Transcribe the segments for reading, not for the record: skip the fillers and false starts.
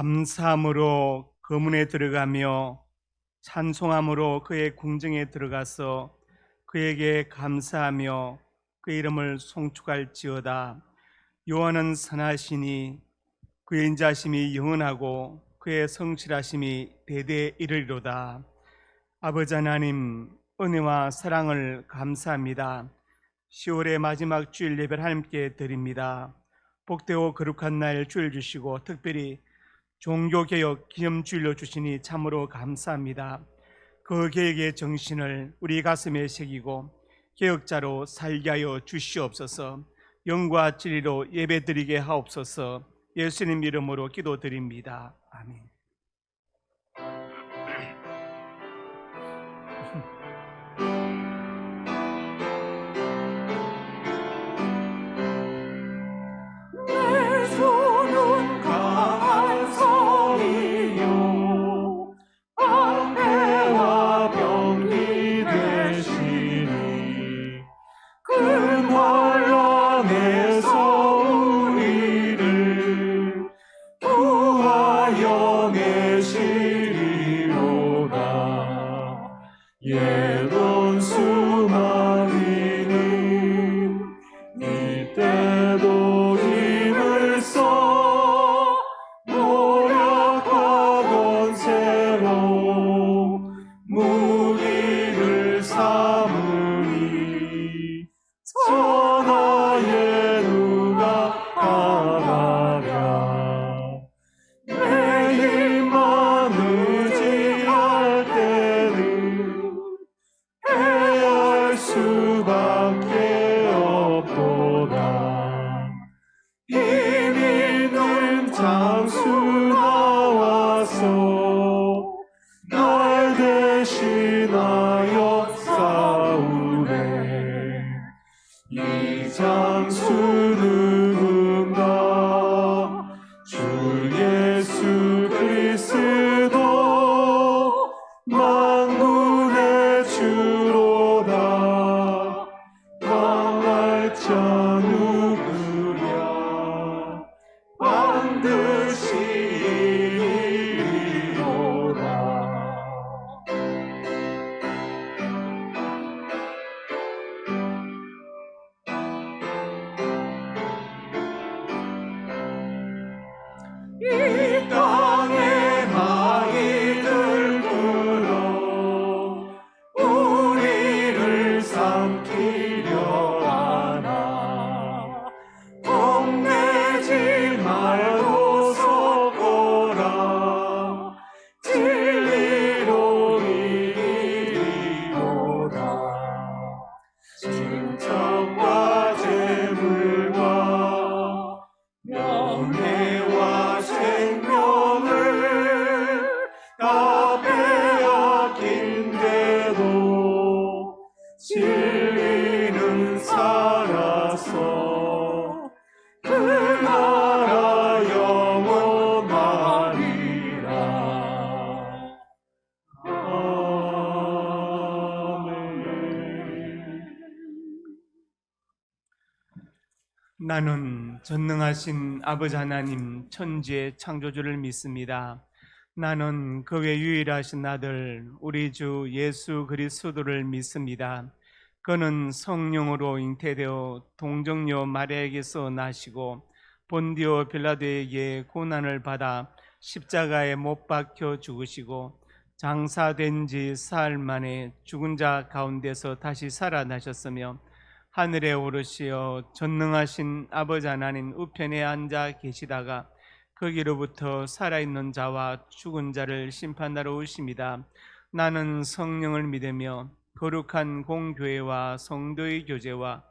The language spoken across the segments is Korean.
감사함으로 그 문에 들어가며 찬송함으로 그의 궁정에 들어가서 그에게 감사하며 그 이름을 송축할지어다. 여호와는 선하시니 그의 인자심이 영원하고 그의 성실하심이 대대에 이르리로다. 아버지 하나님, 은혜와 사랑을 감사합니다. 10월의 마지막 주일 예배를 하나님께 드립니다. 복되고 거룩한 날 주일 주시고 특별히 종교개혁 기념주일로 주시니 참으로 감사합니다. 그 계획의 정신을 우리 가슴에 새기고 개혁자로 살게 하여 주시옵소서. 영과 진리로 예배드리게 하옵소서. 예수님 이름으로 기도드립니다. 아멘. 내 손은 강한 성이요 방패와 병기 되시니 큰 환란에서 우리를 구하여 계시리로다. 예돈 수많이는 이때도 힘을 써 노력과 권세로 무기를 삼으니 천하에 누가 하나랴. 내 힘만 의지할 때는 패할 수밖에 없도다. 힘 있는 장수 나와서 날 대신하여 싸우네. 이 장수 누군가? 주 예수 그리스도 만군의 주로다. 망할 자 누구랴? 반드시 이리로다. 이 땅에 마귀들 불러 우리를 삼키려 하나. 겁내지 말고 섰거라. 진리로 이리로다. 친척과 재물과 명예와 생명을 다 빼앗긴데도 진리는 살아서 그 나라 영원하리라. 아멘. 나는 전능하신 아버지 하나님 천지의 창조주를 믿습니다. 나는 그 외 유일하신 아들 우리 주 예수 그리스도를 믿습니다. 그는 성령으로 잉태되어 동정녀 마리아에게서 나시고 본디오 빌라도에게 고난을 받아 십자가에 못 박혀 죽으시고 장사된 지 사흘 만에 죽은 자 가운데서 다시 살아나셨으며 하늘에 오르시어 전능하신 아버지 하나님 우편에 앉아 계시다가 거기로부터 살아있는 자와 죽은 자를 심판하러 오십니다. 나는 성령을 믿으며 거룩한 공교회와 성도의 교제와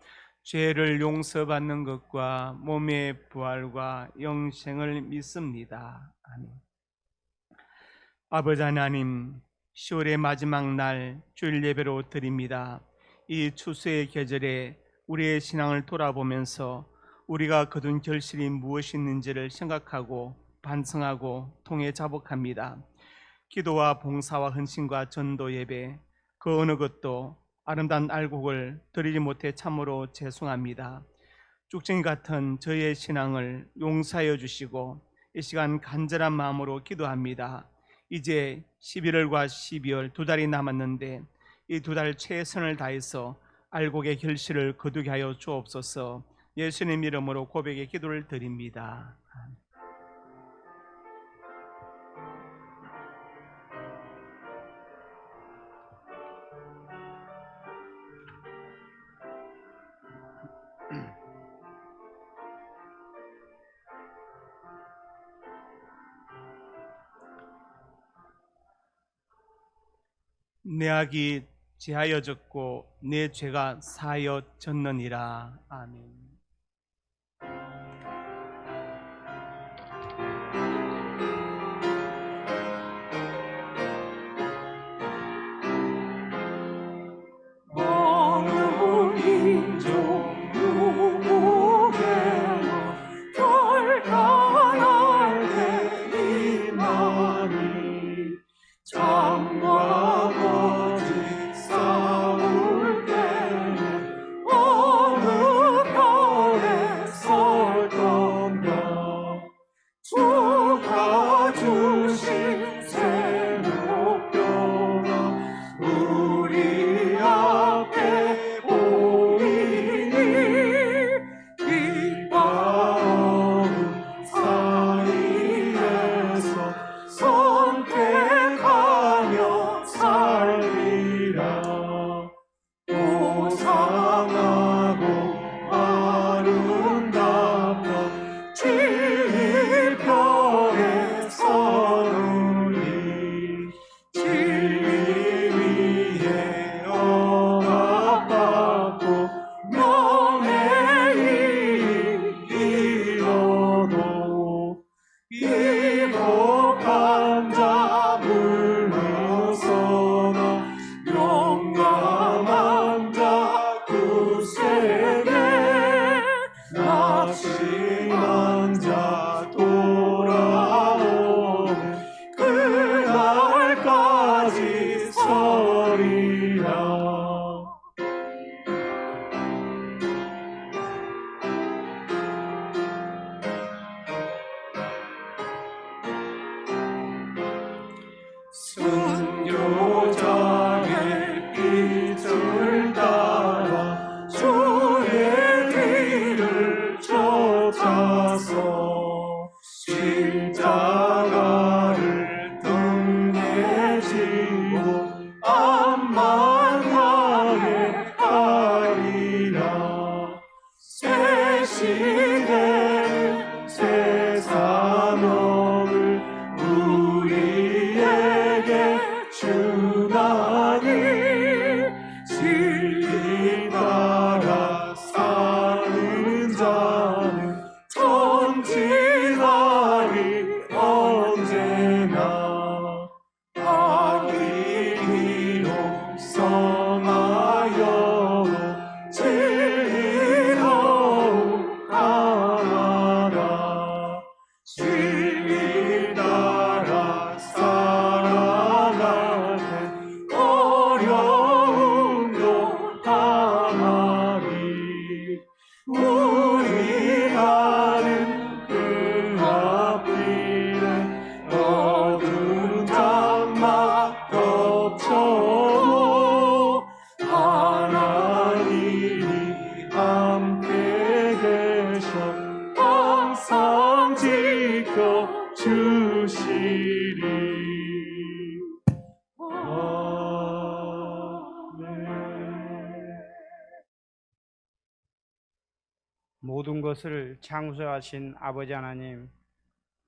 죄를 용서받는 것과 몸의 부활과 영생을 믿습니다. 아멘. 아버지 하나님, 10월의 마지막 날 주일 예배로 드립니다. 이 추수의 계절에 우리의 신앙을 돌아보면서 우리가 거둔 결실이 무엇이 있는지를 생각하고 반성하고 통해 자복합니다. 기도와 봉사와 헌신과 전도 예배 그 어느 것도 아름다운 알곡을 드리지 못해 참으로 죄송합니다. 쭉정이 같은 저희의 신앙을 용서하여 주시고 이 시간 간절한 마음으로 기도합니다. 이제 11월과 12월 두 달이 남았는데 이 두 달 최선을 다해서 알곡의 결실을 거두게 하여 주옵소서. 예수님 이름으로 고백의 기도를 드립니다. 내 악이 제하여졌고 내 죄가 사하여졌느니라. 아멘. 어느 인종 누구에나 결단할 때이나니 장과 거짓 싸울 때에 어느 편에 설 건가. 주가 주신 새롭도다 우리 앞에 보이니 빛과 어둠 사이에서 선택하며 살리라. 고상하고 아름답다 진리편에 서느니 진리 위에 억압받고 명예를 잃어도 이복한 자 물러서나 용감한 자 구세게 낙심한 자 돌아오는 그날까지 서리라. 순교자의 빛을 따라 주의 길을 쫓아서 십자가를 등에 지고 앞만 향해 가리라. 새 시대는 새 사명을 우리에게 주나니 진리 따라 사는 자는 전진하리 언제나. 악이 비록 성하여도 진리로 강하라. 진리 따라 살아갈 때 어려움도 당하리. 우리 가는 그 앞길에 어두운 장막 덮쳐도 하나님이 함께 계셔 항상 지켜 주시리. 모든 것을 창조하신 아버지 하나님,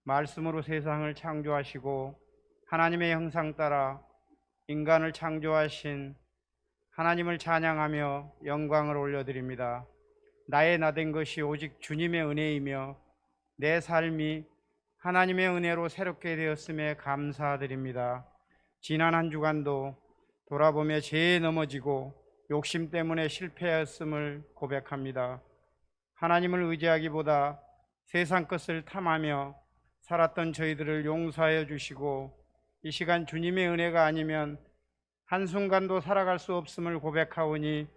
말씀으로 세상을 창조하시고 하나님의 형상 따라 인간을 창조하신 하나님을 찬양하며 영광을 올려드립니다. 나의 나된 것이 오직 주님의 은혜이며 내 삶이 하나님의 은혜로 새롭게 되었음에 감사드립니다. 지난 한 주간도 돌아보며 죄에 넘어지고 욕심 때문에 실패하였음을 고백합니다. 하나님을 의지하기보다 세상 것을 탐하며 살았던 저희들을 용서하여 주시고 이 시간 주님의 은혜가 아니면 한순간도 살아갈 수 없음을 고백하오니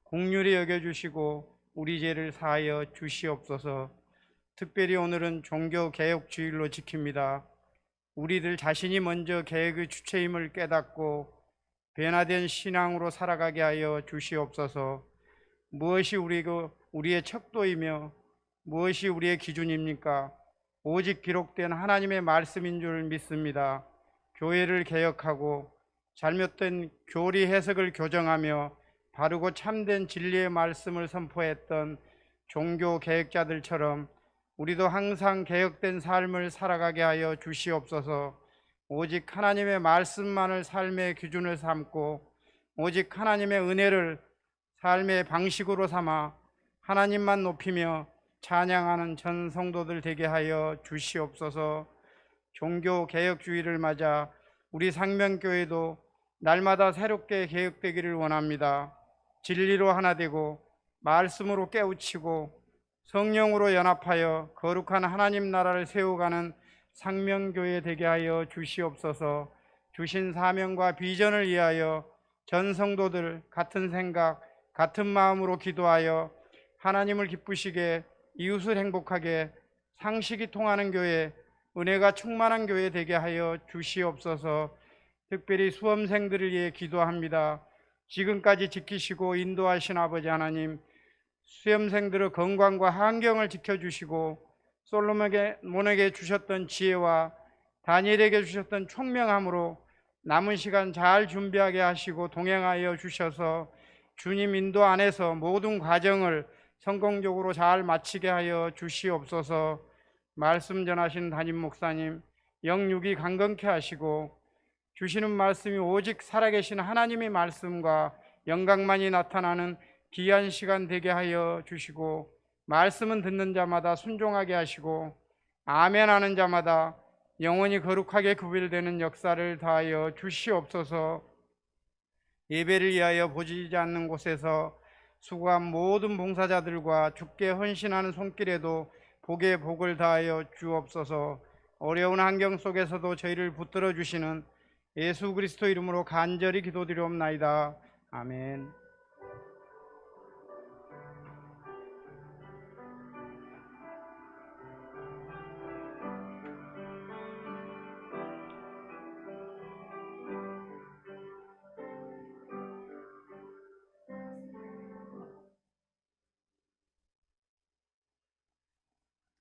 긍휼히 여겨주시고 우리 죄를 사하여 주시옵소서. 특별히 오늘은 종교개혁주일로 지킵니다. 우리들 자신이 먼저 개혁의 주체임을 깨닫고 변화된 신앙으로 살아가게 하여 주시옵소서. 무엇이 우리의 척도이며 무엇이 우리의 기준입니까? 오직 기록된 하나님의 말씀인 줄 믿습니다. 교회를 개혁하고 잘못된 교리 해석을 교정하며 바르고 참된 진리의 말씀을 선포했던 종교 개혁자들처럼 우리도 항상 개혁된 삶을 살아가게 하여 주시옵소서. 오직 하나님의 말씀만을 삶의 기준을 삼고 오직 하나님의 은혜를 삶의 방식으로 삼아 하나님만 높이며 찬양하는 전 성도들 되게 하여 주시옵소서. 종교 개혁주의를 맞아 우리 상명교회도 날마다 새롭게 개혁되기를 원합니다. 진리로 하나 되고 말씀으로 깨우치고 성령으로 연합하여 거룩한 하나님 나라를 세워가는 상명교회 되게 하여 주시옵소서. 주신 사명과 비전을 위하여 전 성도들 같은 생각, 같은 마음으로 기도하여 하나님을 기쁘시게, 이웃을 행복하게, 상식이 통하는 교회, 은혜가 충만한 교회 되게 하여 주시옵소서. 특별히 수험생들을 위해 기도합니다. 지금까지 지키시고 인도하신 아버지 하나님, 수험생들의 건강과 환경을 지켜주시고 솔로몬에게 주셨던 지혜와 다니엘에게 주셨던 총명함으로 남은 시간 잘 준비하게 하시고 동행하여 주셔서 주님 인도 안에서 모든 과정을 성공적으로 잘 마치게 하여 주시옵소서. 말씀 전하신 담임 목사님 영육이 강건케 하시고 주시는 말씀이 오직 살아계신 하나님의 말씀과 영광만이 나타나는 귀한 시간 되게 하여 주시고 말씀은 듣는 자마다 순종하게 하시고 아멘 하는 자마다 영원히 거룩하게 구별되는 역사를 다하여 주시옵소서. 예배를 위하여 보이지 않는 곳에서 수고한 모든 봉사자들과 주께 헌신하는 손길에도 복의 복을 다하여 주옵소서. 어려운 환경 속에서도 저희를 붙들어 주시는 예수 그리스도 이름으로 간절히 기도드리옵나이다. 아멘.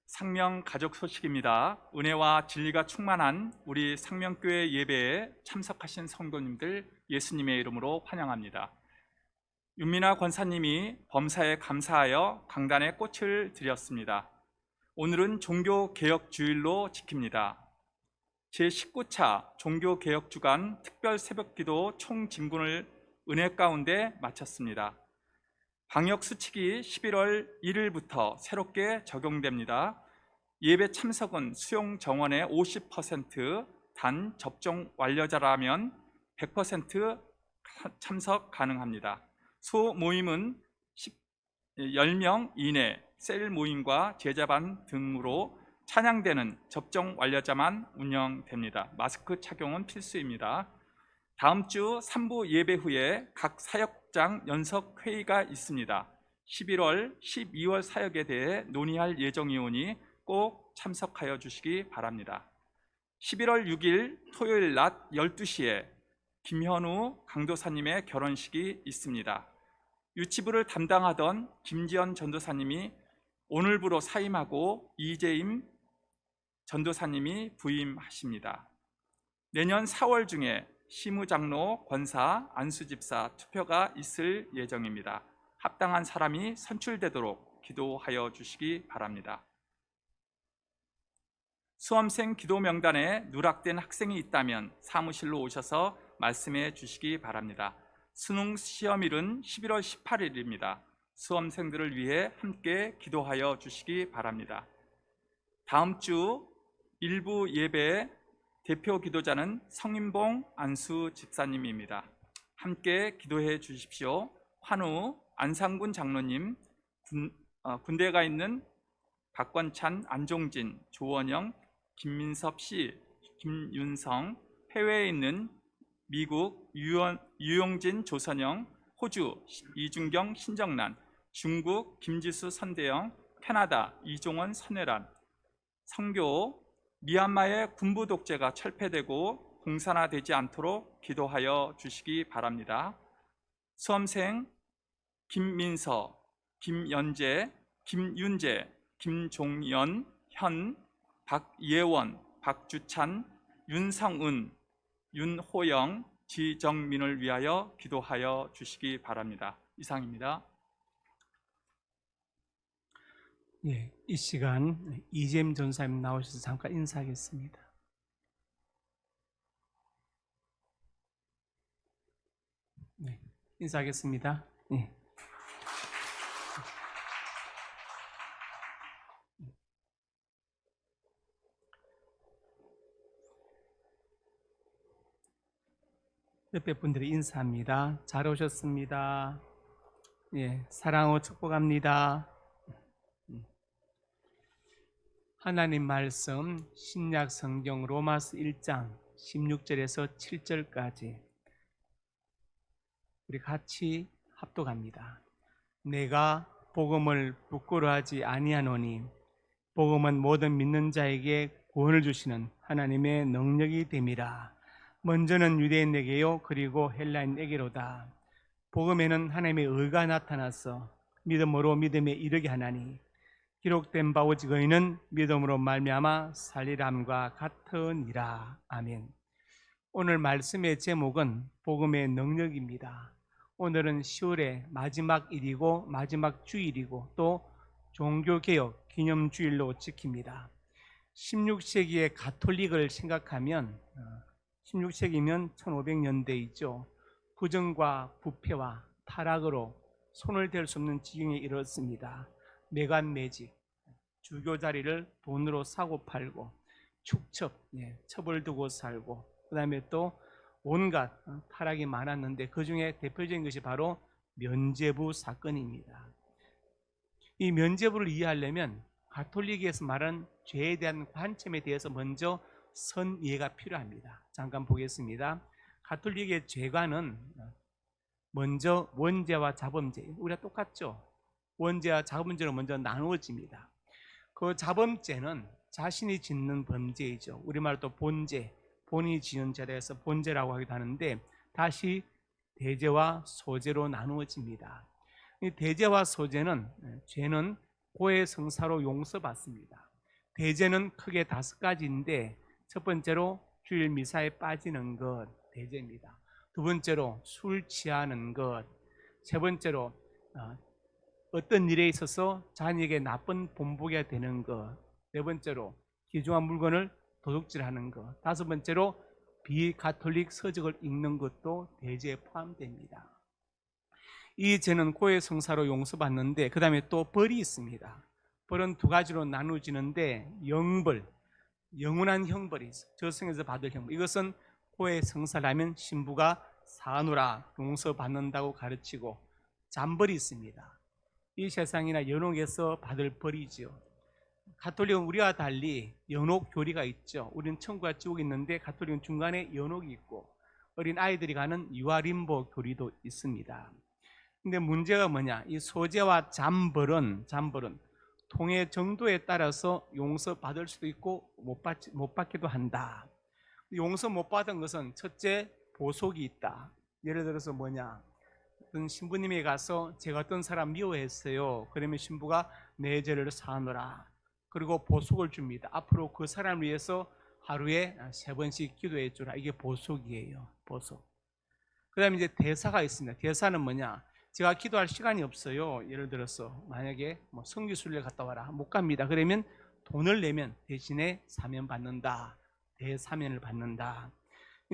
상명 가족 소식입니다. 은혜와 진리가 충만한 우리 상명교회 예배에 참석하신 성도님들 예수님의 이름으로 환영합니다. 윤미나 권사님이 범사에 감사하여 강단에 꽃을 드렸습니다. 오늘은 종교개혁주일로 지킵니다. 제19차 종교개혁주간 특별 새벽기도 총진군을 은혜 가운데 마쳤습니다. 방역수칙이 11월 1일부터 새롭게 적용됩니다. 예배 참석은 수용 정원의 50%, 단 접종 완료자라면 100% 참석 가능합니다. 소모임은 10명 이내, 셀 모임과 제자반 등으로 찬양대는 접종 완료자만 운영됩니다. 마스크 착용은 필수입니다. 다음 주 3부 예배 후에 각 사역장 연석 회의가 있습니다. 11월, 12월 사역에 대해 논의할 예정이오니 꼭 참석하여 주시기 바랍니다. 11월 6일 토요일 낮 12시에 김현우 강도사님의 결혼식이 있습니다. 유치부를 담당하던 김지연 전도사님이 오늘부로 사임하고 이재임 전도사님이 부임하십니다. 내년 4월 중에 시무장로, 권사, 안수집사 투표가 있을 예정입니다. 합당한 사람이 선출되도록 기도하여 주시기 바랍니다. 수험생 기도 명단에 누락된 학생이 있다면 사무실로 오셔서 말씀해 주시기 바랍니다. 수능 시험일은 11월 18일입니다. 수험생들을 위해 함께 기도하여 주시기 바랍니다. 다음 주 일부 예배 대표 기도자는 성인봉 안수 집사님입니다. 함께 기도해 주십시오. 환우 안상군 장로님, 군대에 가 있는 박권찬, 안종진, 조원영, 김민섭 씨, 김윤성, 해외에 있는 미국 유용진, 조선영, 호주 이준경, 신정란, 중국 김지수, 선대영, 캐나다 이종원 선회란, 선교 미얀마의 군부 독재가 철폐되고 공산화되지 않도록 기도하여 주시기 바랍니다. 수험생 김민서, 김연재, 김윤재, 김종연, 현, 박예원, 박주찬, 윤성은, 윤호영, 지정민을 위하여 기도하여 주시기 바랍니다. 이상입니다. 예, 이 시간 이재임 전사님 나오셔서 잠깐 인사하겠습니다. 네, 인사하겠습니다. 예. 옆에 분들이 인사합니다. 잘 오셨습니다. 예, 사랑으로 축복합니다. 하나님 말씀 신약 성경 로마서 1장 16절에서 7절까지 우리 같이 합독합니다. 내가 복음을 부끄러워하지 아니하노니 복음은 모든 믿는 자에게 구원을 주시는 하나님의 능력이 됨이라. 먼저는 유대인에게요 그리고 헬라인에게로다. 복음에는 하나님의 의가 나타나서 믿음으로 믿음에 이르게 하나니 기록된 바 오직 의인은 믿음으로 말미암아 살리람과 같으니라. 아멘. 오늘 말씀의 제목은 복음의 능력입니다. 오늘은 10월의 마지막 일이고 마지막 주일이고 또 종교개혁 기념주일로 지킵니다. 16세기의 가톨릭을 생각하면 16세기면 1500년대이죠. 부정과 부패와 타락으로 손을 댈 수 없는 지경에 이르렀습니다. 매관매직, 주교 자리를 돈으로 사고 팔고 축첩, 첩을 두고 살고 그 다음에 또 온갖 타락이 많았는데 그 중에 대표적인 것이 바로 면죄부 사건입니다. 이 면죄부를 이해하려면 가톨릭에서 말하는 죄에 대한 관점에 대해서 먼저 선 이해가 필요합니다. 잠깐 보겠습니다. 가톨릭의 죄관은 먼저 원죄와 자범죄, 우리가 똑같죠? 원죄와 자범죄로 먼저 나누어집니다. 그 자범죄는 자신이 짓는 범죄이죠. 우리말로 또 본죄, 본인이 지은 죄에 대해서 본죄라고 하기도 하는데 다시 대죄와 소죄로 나누어집니다. 이 대죄와 소죄는 죄는 고해 성사로 용서받습니다. 대죄는 크게 5가지인데 첫 번째로 주일 미사에 빠지는 것, 대죄입니다. 두 번째로 술 취하는 것, 세 번째로 어떤 일에 있어서 자녀에게 나쁜 본보기가 되는 것, 네 번째로 귀중한 물건을 도둑질하는 것, 다섯 번째로 비가톨릭 서적을 읽는 것도 대죄에 포함됩니다. 이 죄는 고해 성사로 용서받는데 그 다음에 또 벌이 있습니다. 벌은 2가지로 나누어지는데 영벌, 영원한 형벌이 있어요. 저승에서 받을 형벌. 이것은 고해 성사라면 신부가 사노라 용서받는다고 가르치고 잔벌이 있습니다. 이 세상이나 연옥에서 받을 벌이지요. 가톨릭은 우리와 달리 연옥 교리가 있죠. 우리는 천국과 지옥이 있는데 가톨릭은 중간에 연옥이 있고 어린 아이들이 가는 유아림보 교리도 있습니다. 근데 문제가 뭐냐? 이 소재와 잔벌은 통해 정도에 따라서 용서받을 수도 있고 못 받기도 한다. 용서 못 받은 것은 첫째 보속이 있다. 예를 들어서 뭐냐? 어떤 신부님에 가서 제가 어떤 사람 미워했어요. 그러면 신부가 내 죄를 사하노라. 그리고 보속을 줍니다. 앞으로 그 사람을 위해서 하루에 3번씩 기도해 주라. 이게 보속이에요. 보속. 그 다음에 이제 대사가 있습니다. 대사는 뭐냐? 제가 기도할 시간이 없어요. 예를 들어서 만약에 성기순례 갔다 와라. 못 갑니다. 그러면 돈을 내면 대신에 사면 받는다. 대사면을 받는다.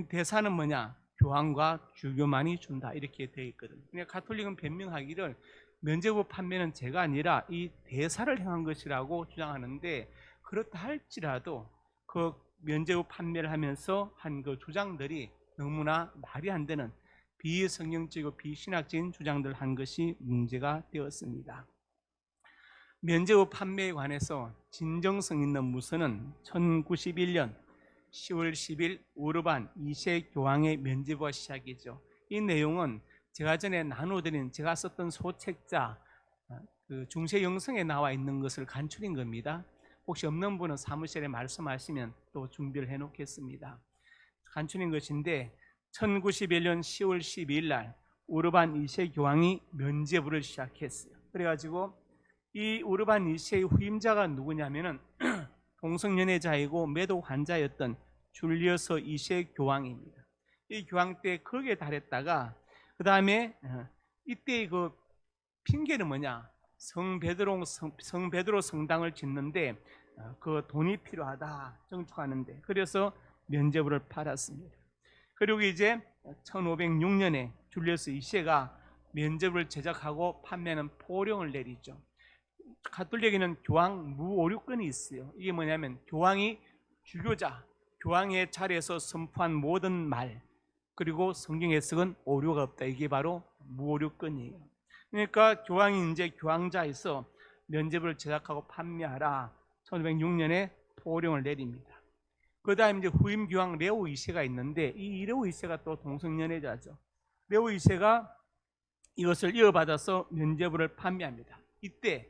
대사는 뭐냐? 교황과 주교만이 준다. 이렇게 되어 있거든요. 그러니까 가톨릭은 변명하기를 면죄부 판매는 죄가 아니라 이 대사를 행한 것이라고 주장하는데 그렇다 할지라도 그 면죄부 판매를 하면서 한 그 주장들이 너무나 말이 안 되는 비성경적이고 비신학적인 주장들 한 것이 문제가 되었습니다. 면죄부 판매에 관해서 진정성 있는 무서는 1091년 10월 10일 우르반 2세 교황의 면죄부가 시작이죠. 이 내용은 제가 전에 나눠드린 제가 썼던 소책자 그 중세 영성에 나와 있는 것을 간추린 겁니다. 혹시 없는 분은 사무실에 말씀하시면 또 준비를 해놓겠습니다. 간추린 것인데 1091년 10월 12일 날 우르반 2세 교황이 면죄부를 시작했어요. 그래가지고 이 우르반 2세의 후임자가 누구냐면은 동성연애자이고 매독 환자였던 줄리어스 2세 교황입니다. 이 교황 때 거기에 달했다가 그 다음에 이때의 그 핑계는 뭐냐? 성베드로 성당을 짓는데 그 돈이 필요하다 정축하는데 그래서 면죄부를 받았습니다. 그리고 이제 1506년에 줄리어스 2세가 면죄부를 제작하고 판매하는 포령을 내리죠. 가톨릭에는 교황 무오류권이 있어요. 이게 뭐냐면 교황이 주교자, 교황의 자리에서 선포한 모든 말 그리고 성경 해석은 오류가 없다. 이게 바로 무오류권이에요. 그러니까 교황이 이제 교황자에서 면죄부를 제작하고 판매하라. 1506년에 포령을 내립니다. 그 다음에 이제 후임 교황 레오 2세가 있는데 이 레오 2세가 또 동성연애자죠. 레오 2세가 이것을 이어받아서 면죄부를 판매합니다. 이때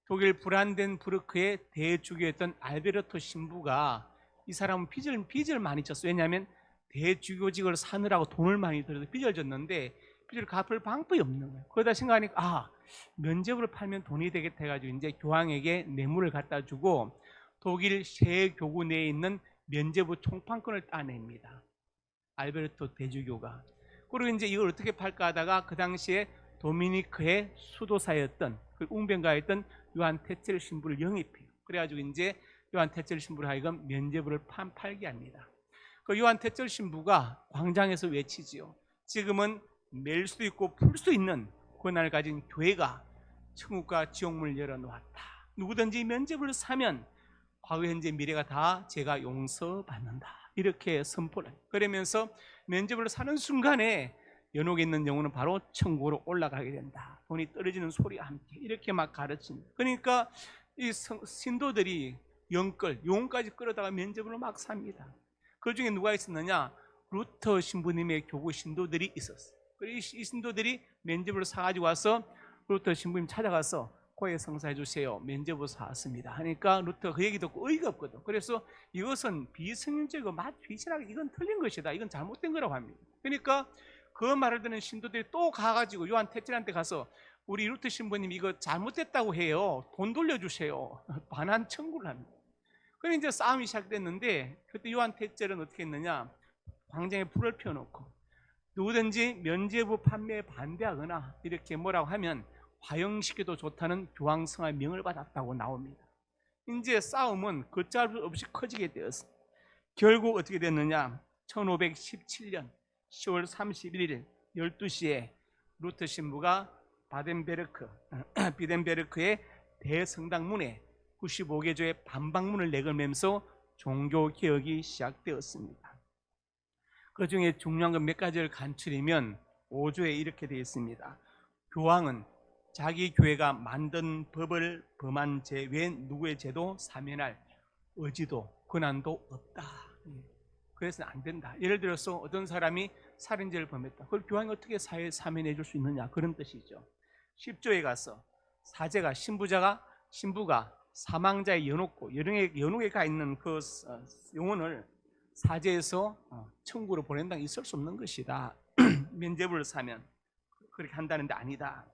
독일 브란덴부르크의 대주교였던 알베르토 신부가 이 사람은 빚을 많이 졌어요. 왜냐하면 대주교직을 사느라고 돈을 많이 들여서 빚을 졌는데 빚을 갚을 방법이 없는 거예요. 그러다 생각하니까 면죄부를 팔면 돈이 되겠다 해가지고 이제 교황에게 뇌물을 갖다 주고 독일 셰교구 내에 있는 면죄부 총판권을 따냅니다. 알베르토 대주교가. 그리고 이제 이걸 어떻게 팔까 하다가 그 당시에 도미니크의 수도사였던 그 웅변가였던 요한 테첼 신부를 영입해요. 그래가지고 이제 요한 테첼 신부를 하여금 면죄부를 팔게 합니다. 그 요한 테첼 신부가 광장에서 외치지요. 지금은 멜 수도 있고 풀 수 있는 권한을 가진 교회가 천국과 지옥문을 열어놓았다. 누구든지 면죄부를 사면 과거, 현재, 미래가 다 제가 용서받는다. 이렇게 선포를 해요. 그러면서 면죄부를 사는 순간에 연옥에 있는 영혼은 바로 천국으로 올라가게 된다. 돈이 떨어지는 소리와 함께 이렇게 막 가르칩니다. 그러니까 이 신도들이 영혼까지 끌어다가 면죄부를 막 삽니다. 그 중에 누가 있었느냐? 루터 신부님의 교구 신도들이 있었어요. 그리고 이 신도들이 면죄부를 사가지고 와서 루터 신부님 찾아가서 고해 성사해 주세요. 면죄부 사왔습니다. 하니까 루터가 그 얘기 듣고 어이가 없거든. 그래서 이것은 비성경적이고 비신하게 이건 틀린 것이다. 이건 잘못된 거라고 합니다. 그러니까 그 말을 듣는 신도들이 또 가가지고 요한 테첼한테 가서 우리 루터 신부님 이거 잘못됐다고 해요. 돈 돌려주세요. 반환 청구를 합니다. 그래 이제 싸움이 시작됐는데 그때 요한 테첼은 어떻게 했느냐? 광장에 불을 피워놓고 누구든지 면죄부 판매에 반대하거나 이렇게 뭐라고 하면 화형시켜도 좋다는 교황성화의 명을 받았다고 나옵니다. 이제 싸움은 걷잡을 수 없이 커지게 되었습니다. 결국 어떻게 됐느냐? 1517년 10월 31일 12시에 루터 신부가 비덴베르크의 대성당문에 95개 조의 반박문을 내걸면서 종교개혁이 시작되었습니다. 그 중에 중요한 건 몇 가지를 간추리면 5조에 이렇게 되어 있습니다. 교황은 자기 교회가 만든 법을 범한 죄 외에 누구의 죄도 사면할 의지도 권한도 없다. 그래서는 안 된다. 예를 들어서 어떤 사람이 살인죄를 범했다. 그걸 교황이 어떻게 사면해 줄 수 있느냐, 그런 뜻이죠. 10조에 가서 사제가 신부가 사망자의 연옥에 가 있는 그 영혼을 사제에서 천국으로 보낸다는 있을 수 없는 것이다. 면죄부를 사면 그렇게 한다는데 아니다.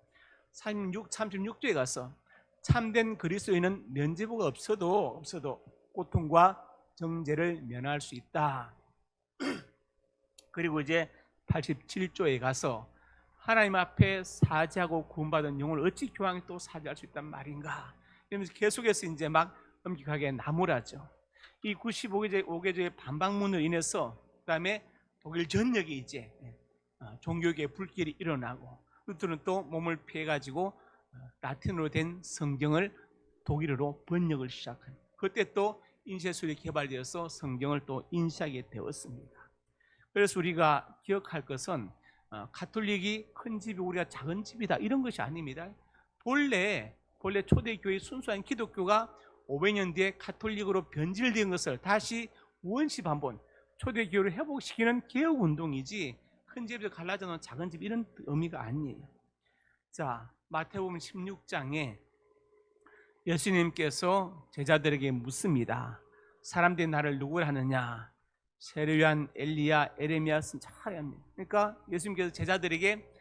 36조에 가서 참된 그리스도인은 면죄부가 없어도 고통과 정죄를 면할 수 있다. 그리고 이제 87조에 가서 하나님 앞에 사죄하고 구원받은 영혼을 어찌 교황이 또 사죄할 수 있단 말인가, 이러면서 계속해서 이제 막 엄격하게 나무라죠. 이 95개조의 반박문으로 인해서 그 다음에 독일 전역이 이제 종교계의 불길이 일어나고 루터는 또 몸을 피해가지고 라틴어로 된 성경을 독일어로 번역을 시작합니다. 그때 또 인쇄술이 개발되어서 성경을 또 인쇄하게 되었습니다. 그래서 우리가 기억할 것은 가톨릭이 큰 집이 우리가 작은 집이다 이런 것이 아닙니다. 본래 초대교회 순수한 기독교가 500년 뒤에 가톨릭으로 변질된 것을 다시 원시 한번 초대교회를 회복시키는 개혁운동이지 큰 집에서 갈라져 놓은 작은 집 이런 의미가 아니에요. 자, 마태복음 16장에 예수님께서 제자들에게 묻습니다. 사람들이 나를 누구라 하느냐? 세례요한, 엘리야, 에레미야는 잘합니다. 그러니까 예수님께서 제자들에게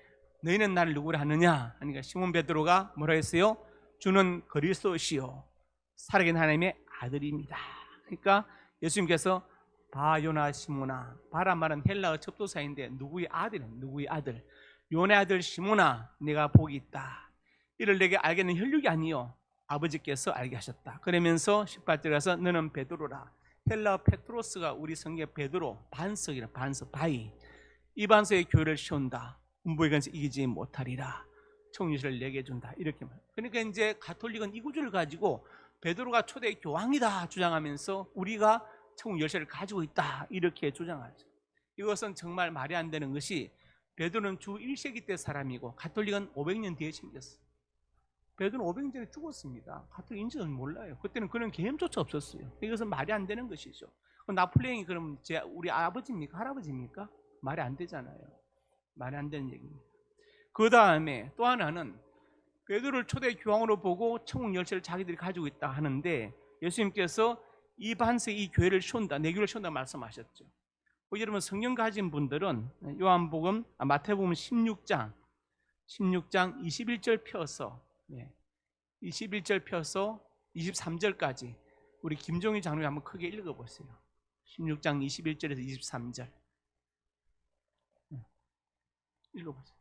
너희는 나를 누구라 하느냐? 하니까 시몬 베드로가 뭐라 했어요? 주는 그리스도시요 살아계신 하나님의 아들입니다. 그러니까 예수님께서 바요나 시모나, 바란 말은 헬라어 접두사인데 누구의 아들은 누구의 아들? 요나의 아들 시모나, 내가 복이 있다. 이를 내게 알게 하는 혈육이 아니요 아버지께서 알게 하셨다. 그러면서 18절에 가서 너는 베드로라. 헬라어 페트로스가 우리 성경 베드로, 반석이라, 반석, 바위. 이 반석의 교회를 세운다. 음부의 권세 이기지 못하리라. 청유실을 내게 준다. 이렇게 말. 그러니까 이제 가톨릭은 이 구조를 가지고 베드로가 초대 교황이다 주장하면서 우리가 천국 열쇠를 가지고 있다 이렇게 주장하죠. 이것은 정말 말이 안 되는 것이 베드로는 주 1세기 때 사람이고 가톨릭은 500년 뒤에 생겼어요. 베드로는 500년 전에 죽었습니다. 가톨릭 인지는 몰라요. 그때는 그런 개념조차 없었어요. 이것은 말이 안 되는 것이죠. 나폴레옹이 그럼 우리 아버지입니까? 할아버지입니까? 말이 안 되잖아요. 말이 안 되는 얘기입니다. 그 다음에 또 하나는 베드로를 초대 교황으로 보고 천국 열쇠를 자기들이 가지고 있다 하는데 예수님께서 이 반석 이 교회를 세운다, 내 교회를 세운다 말씀하셨죠. 여러분 성경 가진 분들은 마태복음 16장 21절 펴서 21절 펴서 23절까지 우리 김종희 장로님 한번 크게 읽어보세요. 16장 21절에서 23절 읽어보세요.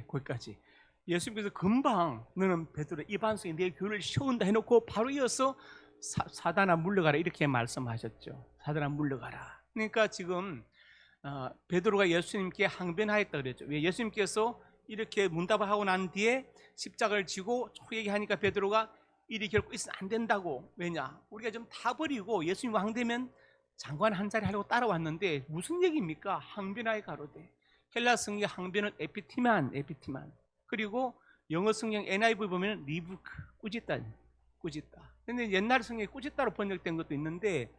거기까지. 예수님께서 금방 너는 베드로 이 반석이 내 교회를 세운다 해놓고 바로 이어서 사단아 물러가라 이렇게 말씀하셨죠. 사단아 물러가라. 그러니까 지금 베드로가 예수님께 항변하였다 그랬죠. 왜? 예수님께서 이렇게 문답을 하고 난 뒤에 십자가를 지고 쭉 얘기하니까 베드로가 일이 결코 있으면 안 된다고. 왜냐? 우리가 좀 다 버리고 예수님 왕되면 장관 한 자리 하려고 따라왔는데 무슨 얘기입니까? 항변하여 가로되. 헬라 성경 항변은 에피티만. 그리고 영어 성경 NIV 보면 리부크, 꾸짖다. 근데 옛날 성경에 꾸짖다로 번역된 것도 있는데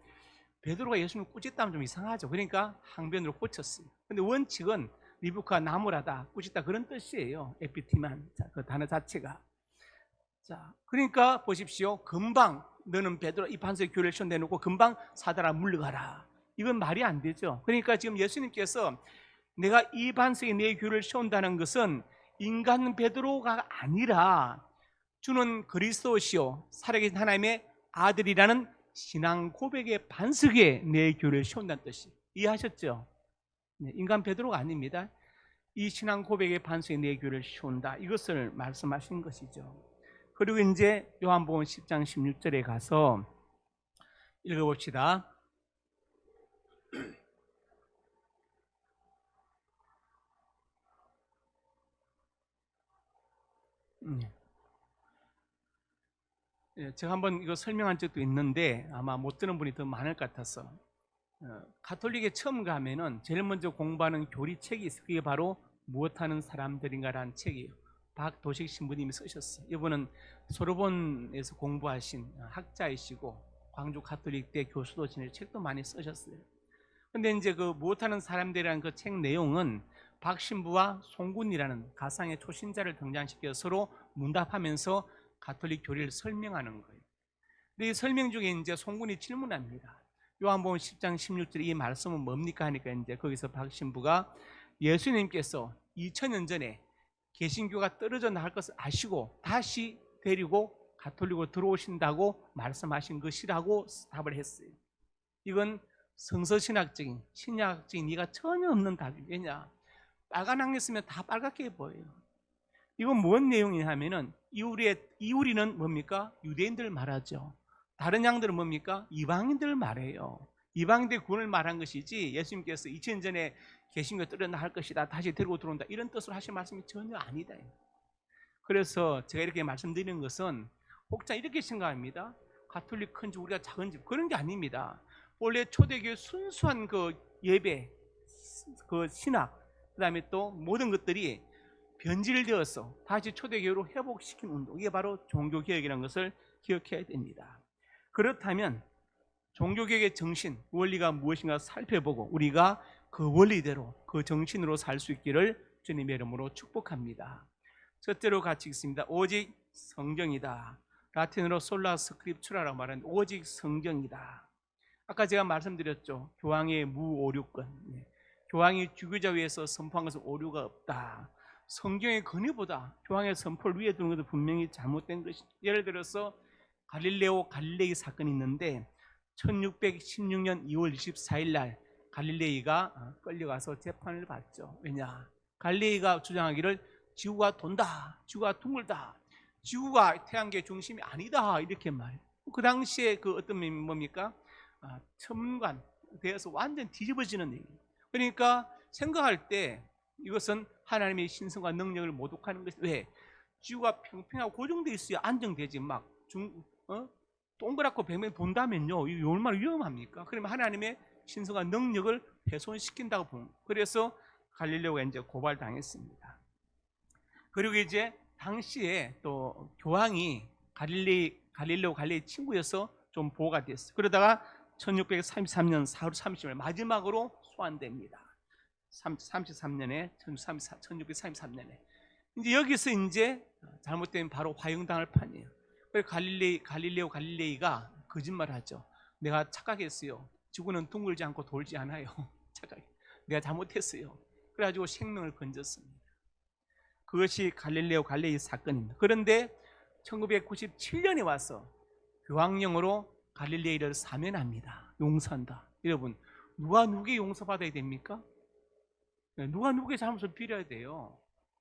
베드로가 예수님 꾸짖다면 좀 이상하죠. 그러니까 항변으로 고쳤어요. 근데 원칙은 리부크가 나무라다, 꾸짖다 그런 뜻이에요. 에피티만, 그 단어 자체가. 자, 그러니까 보십시오. 금방 너는 베드로 이 반석의 교회를 세워놓고 금방 사단아 물러가라. 이건 말이 안 되죠. 그러니까 지금 예수님께서 내가 이 반석에 내 교회를 세운다는 것은 인간 베드로가 아니라 주는 그리스도시요 살아계신 하나님의 아들이라는 신앙 고백의 반석에 내 교회를 세운다는 뜻이. 이해하셨죠? 인간 베드로가 아닙니다. 이 신앙 고백의 반석에 내 교회를 세운다. 이것을 말씀하신 것이죠. 그리고 이제 요한복음 10장 16절에 가서 읽어봅시다. 제가 한번 이거 설명한 적도 있는데 아마 못 듣는 분이 더 많을 것 같아서 가톨릭에 처음 가면은 제일 먼저 공부하는 교리책이 있어요. 그게 바로 무엇하는 사람들인가라는 책이에요. 박도식 신부님이 쓰셨어요. 이분은 소르본에서 공부하신 학자이시고 광주 가톨릭대 교수도 지내고 책도 많이 쓰셨어요. 근데 이제 그 무엇하는 사람들이라는 그 책 내용은 박 신부와 송군이라는 가상의 초신자를 등장시켜 서로 문답하면서 가톨릭 교리를 설명하는 거예요. 근데 이 설명 중에 이제 송군이 질문합니다. 요한복음 10장 16절에 이 말씀은 뭡니까 하니까 이제 거기서 박 신부가 예수님께서 2000년 전에 개신교가 떨어져 나갈 것을 아시고 다시 데리고 가톨릭으로 들어오신다고 말씀하신 것이라고 답을 했어요. 이건 성서신학적인 신약적인 이해가 전혀 없는 답이에요. 왜냐? 빨간 안경 쓰면 다 빨갛게 보여요. 이건 뭔 내용이냐 하면은 이우리는 뭡니까? 유대인들 말하죠. 다른 양들은 뭡니까? 이방인들 말해요. 이방인들의 구원을 말한 것이지 예수님께서 2000년 전에 개신교 떨어나 할 것이다, 다시 데리고 들어온다, 이런 뜻으로 하신 말씀이 전혀 아니다. 그래서 제가 이렇게 말씀드리는 것은 혹자 이렇게 생각합니다. 가톨릭 큰 집, 우리가 작은 집, 그런 게 아닙니다. 원래 초대교회 순수한 그 예배, 그 신학, 그 다음에 또 모든 것들이 변질되어서 다시 초대교회로 회복시킨 운동, 이게 바로 종교개혁이라는 것을 기억해야 됩니다. 그렇다면 종교개혁의 정신, 원리가 무엇인가 살펴보고 우리가 그 원리대로, 그 정신으로 살 수 있기를 주님의 이름으로 축복합니다. 첫째로 같이 읽습니다. 오직 성경이다. 라틴어로 솔라 스크립추라라고 말하는 오직 성경이다. 아까 제가 말씀드렸죠. 교황의 무오류권. 교황이 주교자 위에서 선포한 것은 오류가 없다. 성경의 권위보다 교황의 선포를 위에 두는 것은 분명히 잘못된 것이죠. 예를 들어서 갈릴레오 갈릴레이 사건이 있는데 1616년 2월 24일 날 갈릴레이가 끌려가서 재판을 받죠. 왜냐? 갈릴레이가 주장하기를 지구가 돈다, 지구가 둥글다, 지구가 태양계 중심이 아니다, 이렇게 말해요. 그 당시에 그 어떤 면이 뭡니까? 천문관 되어서 완전 뒤집어지는 얘기예요. 그러니까 생각할 때 이것은 하나님의 신성과 능력을 모독하는 것이, 왜? 지구가 평평하고 고정되어 있어야 안정되지, 막 동그랗고 뱅뱅 돈다면요, 이거 얼마나 위험합니까? 그러면 하나님의 신성과 능력을 훼손시킨다고 보는 거예요. 그래서 갈릴레오가 이제 고발당했습니다. 그리고 이제 당시에 또 교황이 갈릴레오 갈릴레이 친구여서 좀 보호가 됐어요. 그러다가 1633년 4월 30일 마지막으로 소환됩니다. 33년에 1633년에 이제 여기서 이제 잘못되면 바로 화형당할 판이에요. 그래서 갈릴레오 갈릴레이가 거짓말하죠. 내가 착각했어요. 지구는 둥글지 않고 돌지 않아요. 착각. 내가 잘못했어요. 그래가지고 생명을 건졌습니다. 그것이 갈릴레오 갈릴레이 사건입니다. 그런데 1997년에 와서 교황령으로 갈릴레이를 사면합니다. 용서한다. 여러분, 누가 누구의 용서받아야 됩니까? 누가 누구의 잘못을 빌어야 돼요?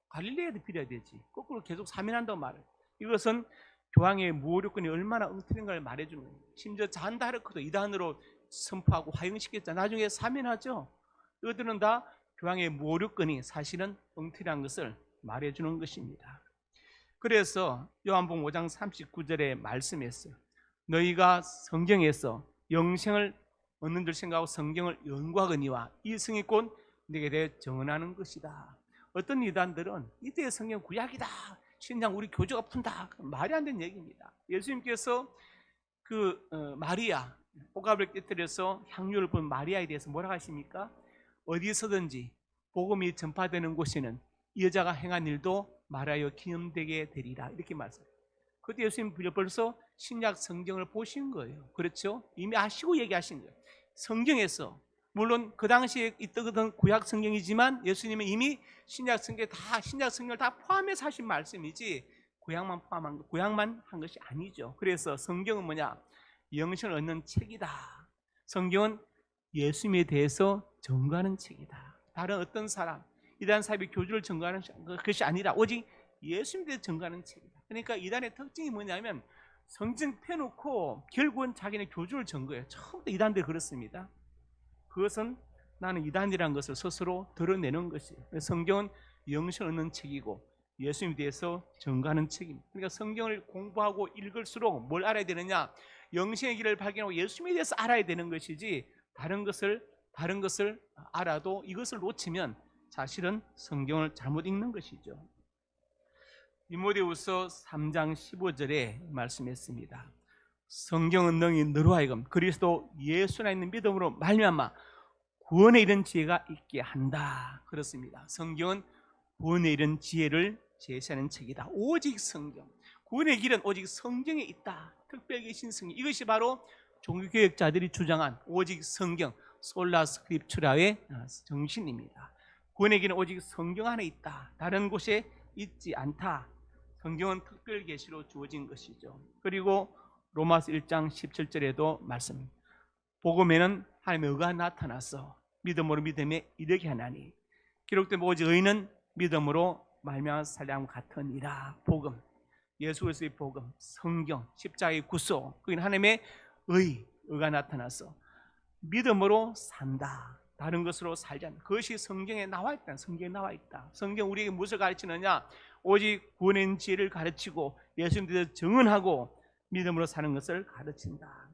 갈릴레이도 빌어야 되지. 거꾸로 계속 사면한다고 말해요. 이것은 교황의 무오류권이 얼마나 엉터리인가를 말해주는 거예요. 심지어 잔다르크도 이단으로 선포하고 화형시켰잖아요. 나중에 사면하죠. 이것들은 다 교황의 무오류권이 사실은 엉터리한 것을 말해주는 것입니다. 그래서 요한복음 5장 39절에 말씀했어요. 너희가 성경에서 영생을 얻는 줄 생각하고 성경을 연구하거니와 이 성이 곧 내게 대해 정언하는 것이다. 어떤 이단들은 이때의 성경 구약이다, 신장 우리 교주가 푼다, 말이 안 되는 얘기입니다. 예수님께서 마리아 복압을 깨뜨려서 향유를 본 마리아에 대해서 뭐라고 하십니까? 어디서든지 복음이 전파되는 곳에는 이 여자가 행한 일도 말하여 기념되게 되리라, 이렇게 말씀해요. 그때 예수님 벌써 신약 성경을 보신 거예요. 그렇죠? 이미 아시고 얘기하신 거예요. 성경에서 물론 그 당시에 있던 구약 성경이지만 예수님은 이미 신약 성경을 다 포함해서 하신 말씀이지 구약만 한 것이 아니죠. 그래서 성경은 뭐냐? 영생을 얻는 책이다. 성경은 예수님에 대해서 증거하는 책이다. 다른 어떤 사람, 이단 사입의 교주를 증거하는 것이 아니라 오직 예수님에 대해서 증거하는 책이다. 그러니까 이단의 특징이 뭐냐면 성경 펴놓고 결국은 자기네 교주를 증거해요. 처음부터 이단들이 그렇습니다. 그것은 나는 이단이라는 것을 스스로 드러내는 것이에요. 성경은 영생을 얻는 책이고 예수님에 대해서 증거하는 책입니다. 그러니까 성경을 공부하고 읽을수록 뭘 알아야 되느냐? 영생의 길을 발견하고 예수님에 대해서 알아야 되는 것이지 다른 것을 알아도 이것을 놓치면 사실은 성경을 잘못 읽는 것이죠. 디모데후서 3장 15절에 말씀했습니다. 성경은 능히 너로 하여금 그리스도 예수 안에 있는 믿음으로 말미암아 구원에 이른 지혜가 있게 한다. 그렇습니다. 성경은 구원에 이른 지혜를 제시하는 책이다. 오직 성경, 구원의 길은 오직 성경에 있다. 특별히 계신 성경, 이것이 바로 종교개혁자들이 주장한 오직 성경, 솔라 스크립추라의 정신입니다. 구원의 길은 오직 성경 안에 있다. 다른 곳에 있지 않다. 성경은 특별 계시로 주어진 것이죠. 그리고 로마서 1장 17절에도 말씀, 복음에는 하나님의 의가 나타나서 믿음으로 믿음에 이르게 하나니 기록된 오직 의인은 믿음으로 말미암아 살람 같으니라. 복음, 예수 그리스도의 복음, 성경, 십자가의 구속, 그게 하나님의 의가 나타나서 믿음으로 산다. 다른 것으로 살지 않는다. 그것이 성경에 나와 있다. 성경에 나와 있다. 성경 우리에게 무엇을 가르치느냐? 오직 구원의 지혜를 가르치고 예수님 대해서 증언하고 믿음으로 사는 것을 가르친다.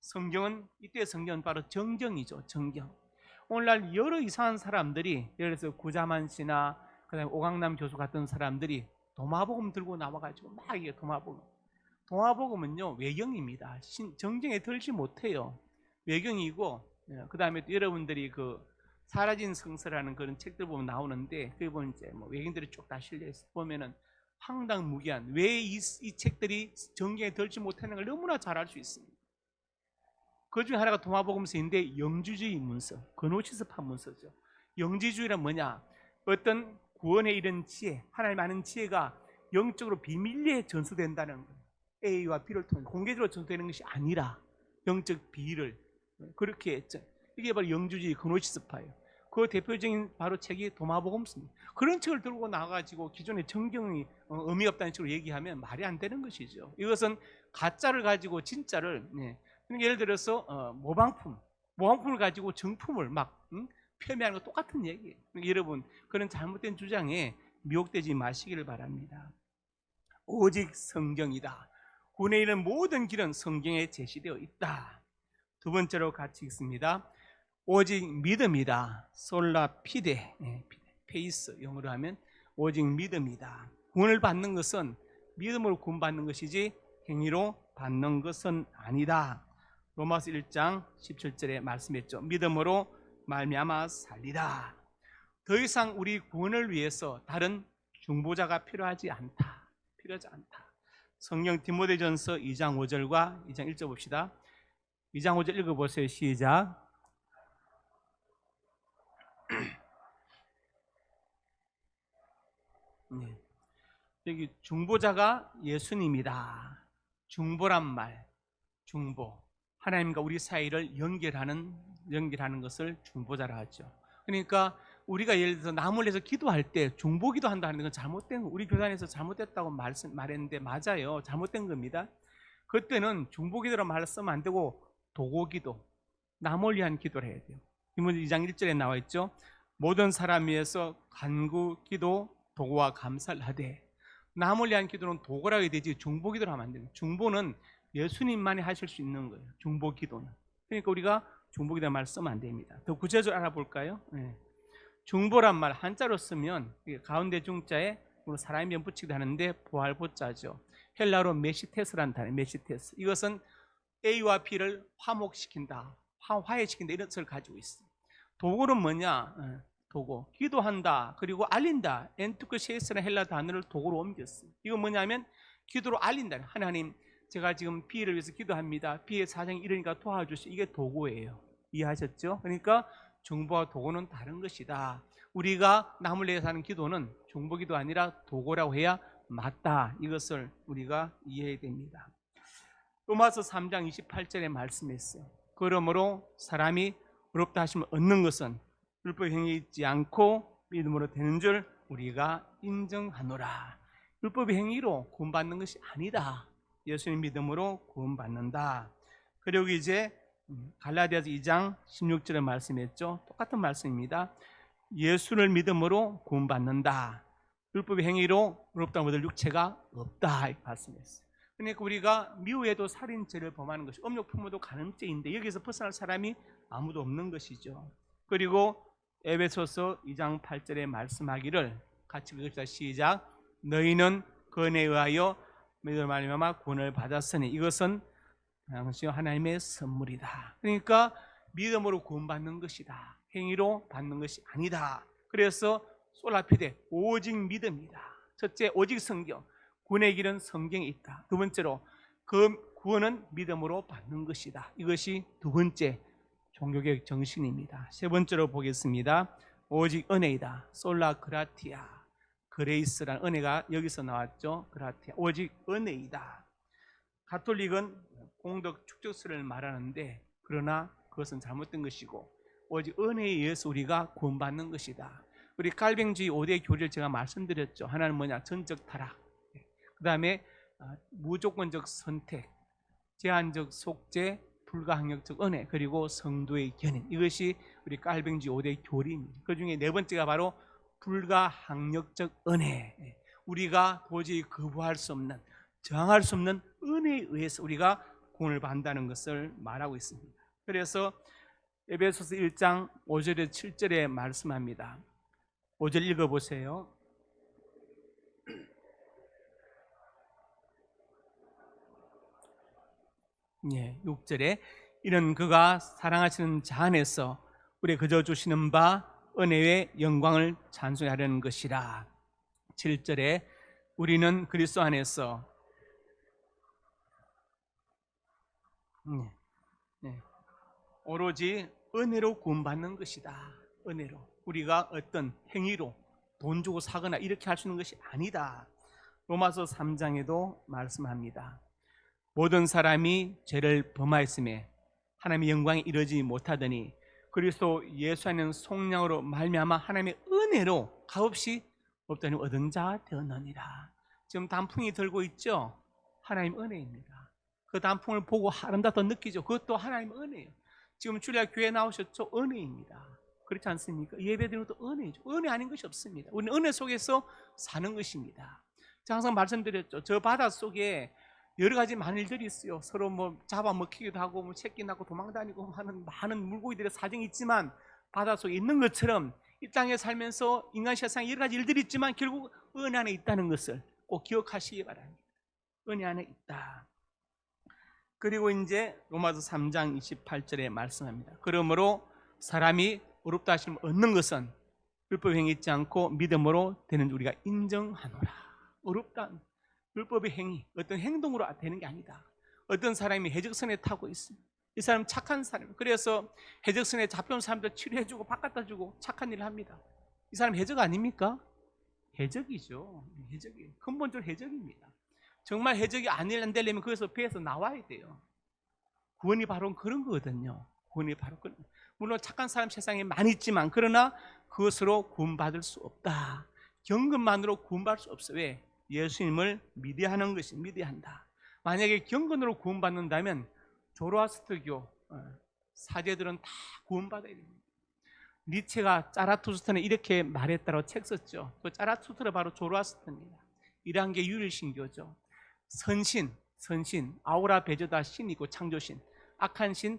성경은 이때 성경은 바로 정경이죠. 정경. 오늘날 여러 이상한 사람들이 예를 들어서 구자만 씨나 그다음에 오강남 교수 같은 사람들이 도마복음 들고 나와가지고 막 이게 도마복음은요 외경입니다. 정경에 들지 못해요. 외경이고 그다음에 여러분들이 그 사라진 성서라는 그런 책들 보면 나오는데 그게 보면 이제 뭐 외경들이 쭉 다 실려 있어 보면은 황당무계한 왜 이 책들이 정경에 들지 못하는 걸 너무나 잘 알 수 있습니다. 그 중에 하나가 도마복음서인데 영주주의 문서, 그노시스파 문서죠. 영지주의란 뭐냐? 어떤 구원에 이른 지혜, 하나님 아는 지혜가 영적으로 비밀리에 전수된다는 거예요. A와 B를 통해 공개적으로 전수되는 것이 아니라 영적 비를 그렇게 했죠. 이게 바로 영주주의 그노시스파예요. 그 대표적인 바로 책이 도마복음서입니다. 그런 책을 들고 나가지고 기존의 정경이 의미 없다는 식으로 얘기하면 말이 안 되는 것이죠. 이것은 가짜를 가지고 진짜를 예를 들어서 모방품을 가지고 정품을 막 폄훼하는 거 똑같은 얘기예요. 여러분 그런 잘못된 주장에 미혹되지 마시기를 바랍니다. 오직 성경이다. 구원에 이르는 모든 길은 성경에 제시되어 있다. 두 번째로 같이 읽습니다. 오직 믿음이다. 솔라 피데, 페이스 영어로 하면 오직 믿음이다. 구원을 받는 것은 믿음으로 구원받는 것이지 행위로 받는 것은 아니다. 로마서 1장 17절에 말씀했죠. 믿음으로 말미암아 살리라. 더 이상 우리 구원을 위해서 다른 중보자가 필요하지 않다. 성경 디모데전서 2장 5절과 2장 1절 봅시다. 2장 5절 읽어보세요. 시작. 여기 중보자가 예수님이다. 중보란 말, 중보. 하나님과 우리 사이를 연결하는 것을 중보자라 하죠. 그러니까 우리가 예를 들어서 남을 위해서 기도할 때 중보기도 한다는 건 잘못된 거. 우리 교단에서 잘못됐다고 말했는데 맞아요. 잘못된 겁니다. 그때는 중보기도라 말을 쓰면 안 되고 도고기도, 남을 위한 기도를 해야 돼요. 디모데 2장 1절에 나와 있죠. 모든 사람 위해서 간구, 기도, 도고와 감사를 하되. 남을 위한 기도는 도고라고 해야 되지 중보기도를 하면 안 돼요. 중보는 예수님만이 하실 수 있는 거예요. 중보기도는. 그러니까 우리가 중보기도 말 쓰면 안 됩니다. 더 구체적으로 알아볼까요? 중보란 말 한자로 쓰면 가운데 중자에 사람이 면 붙이기도 하는데 부활보자죠. 헬라어로 메시테스라는 단어, 메시테스. 이것은 A와 B를 화목시킨다, 화해시킨다 이런 뜻을 가지고 있어요. 도고는 뭐냐? 도고, 기도한다, 그리고 알린다. 엔투크시에스라는 헬라 단어를 도고로 옮겼어요. 이건 뭐냐면 기도로 알린다. 하나님, 제가 지금 B를 위해서 기도합니다. B의 사정이 이러니까 도와주시오. 이게 도고예요. 이해하셨죠? 그러니까 중보와 도고는 다른 것이다. 우리가 남을 위해서 하는 기도는 중보기도 아니라 도고라고 해야 맞다. 이것을 우리가 이해해야 됩니다. 로마서 3장 28절에 말씀했어요. 그러므로 사람이 의롭다 하심을 얻는 것은 율법 행위 있지 않고 믿음으로 되는 줄 우리가 인정하노라. 율법의 행위로 구원받는 것이 아니다. 예수님 믿음으로 구원받는다. 그리고 이제 갈라디아서 2장 16절에 말씀했죠. 똑같은 말씀입니다. 예수를 믿음으로 구원받는다. 율법의 행위로 의롭다고 얻을 육체가 없다. 이렇게 말씀했어요. 그러니까 우리가 미우에도 살인죄를 범하는 것이 음욕 품어도 간음죄인데 여기서 벗어날 사람이 아무도 없는 것이죠. 그리고 에베소서 2장 8절에 말씀하기를 같이 읽읍시다. 시작. 너희는 그 은혜에 의하여 믿음으로 말미암아 구원을 받았으니 이것은 당시 하나님의 선물이다. 그러니까 믿음으로 구원받는 것이다. 행위로 받는 것이 아니다. 그래서 솔라피데 오직 믿음이다. 첫째, 오직 성경. 구원의 길은 성경에 있다. 두 번째로 그 구원은 믿음으로 받는 것이다. 이것이 두 번째 종교개혁 정신입니다. 세 번째로 보겠습니다. 오직 은혜이다. 솔라 그라티아. 그레이스라는 은혜가 여기서 나왔죠. 그라티아. 오직 은혜이다. 가톨릭은 공덕 축적설을 말하는데 그러나 그것은 잘못된 것이고 오직 은혜에 의해서 우리가 구원받는 것이다. 우리 칼뱅주의 5대 교리를 제가 말씀드렸죠. 하나는 뭐냐? 전적 타락. 그 다음에 무조건적 선택, 제한적 속죄, 불가항력적 은혜, 그리고 성도의 견인. 이것이 우리 깔뱅지 5대 교리입니다. 그 중에 네 번째가 바로 불가항력적 은혜. 우리가 도저히 거부할 수 없는, 저항할 수 없는 은혜에 의해서 우리가 구원을 받는다는 것을 말하고 있습니다. 그래서 에베소서 1장 5절에 7절에 말씀합니다. 5절 읽어보세요. 예, 6절에 이는 그가 사랑하시는 자 안에서 우리 그저 주시는 바 은혜의 영광을 찬송하려는 것이라. 7절에 우리는 그리스도 안에서 오로지 은혜로 구원받는 것이다. 은혜로. 우리가 어떤 행위로 돈 주고 사거나 이렇게 할 수 있는 것이 아니다. 로마서 3장에도 말씀합니다. 모든 사람이 죄를 범하였음에 하나님의 영광에 이르지 못하더니 그리스도 예수 안에 속량으로 말미암아 하나님의 은혜로 값없이 없다니 얻은 자 되었느니라. 지금 단풍이 들고 있죠? 하나님 은혜입니다. 그 단풍을 보고 아름답다 느끼죠? 그것도 하나님 은혜예요. 지금 주일날 교회 나오셨죠? 은혜입니다. 그렇지 않습니까? 예배드리는 것도 은혜죠. 은혜 아닌 것이 없습니다. 우리는 은혜 속에서 사는 것입니다. 제가 항상 말씀드렸죠. 저 바다 속에 여러 가지 많은 일들이 있어요. 서로 뭐 잡아먹히기도 하고 뭐 새끼 낳고 도망다니고 하는 많은 물고기들의 사정이 있지만 바다 속에 있는 것처럼 이 땅에 살면서 인간 세상에 여러 가지 일들이 있지만 결국 은혜 안에 있다는 것을 꼭 기억하시기 바랍니다. 은혜 안에 있다. 그리고 이제 로마서 3장 28절에 말씀합니다. 그러므로 사람이 의롭다 하심을 얻는 것은 율법 행위 있지 않고 믿음으로 되는 우리가 인정하노라. 의롭다. 율법의 행위, 어떤 행동으로 되는 게 아니다. 어떤 사람이 해적선에 타고 있습니다. 이 사람 착한 사람. 그래서 해적선에 잡혀온 사람들 치료해주고 바꿔다주고 착한 일을 합니다. 이 사람 해적 아닙니까? 해적이죠. 해적이에요. 근본적으로 해적입니다. 정말 해적이 안 되려면 거기서 배에서 나와야 돼요. 구원이 바로 그런 거거든요. 구원이 바로 그런. 물론 착한 사람 세상에 많이 있지만 그러나 그것으로 구원받을 수 없다. 경건만으로 구원받을 수 없어. 왜? 예수님을 믿어하는 것이 믿어한다. 만약에 경건으로 구원받는다면 조로아스터교 사제들은 다 구원받아야 됩니다. 니체가 자라투스트는 이렇게 말했다고 책 썼죠. 그 자라투스트가 바로 조로아스터입니다. 이러한 게 유일신교죠. 선신, 아우라 베저다 신이고 창조신, 악한 신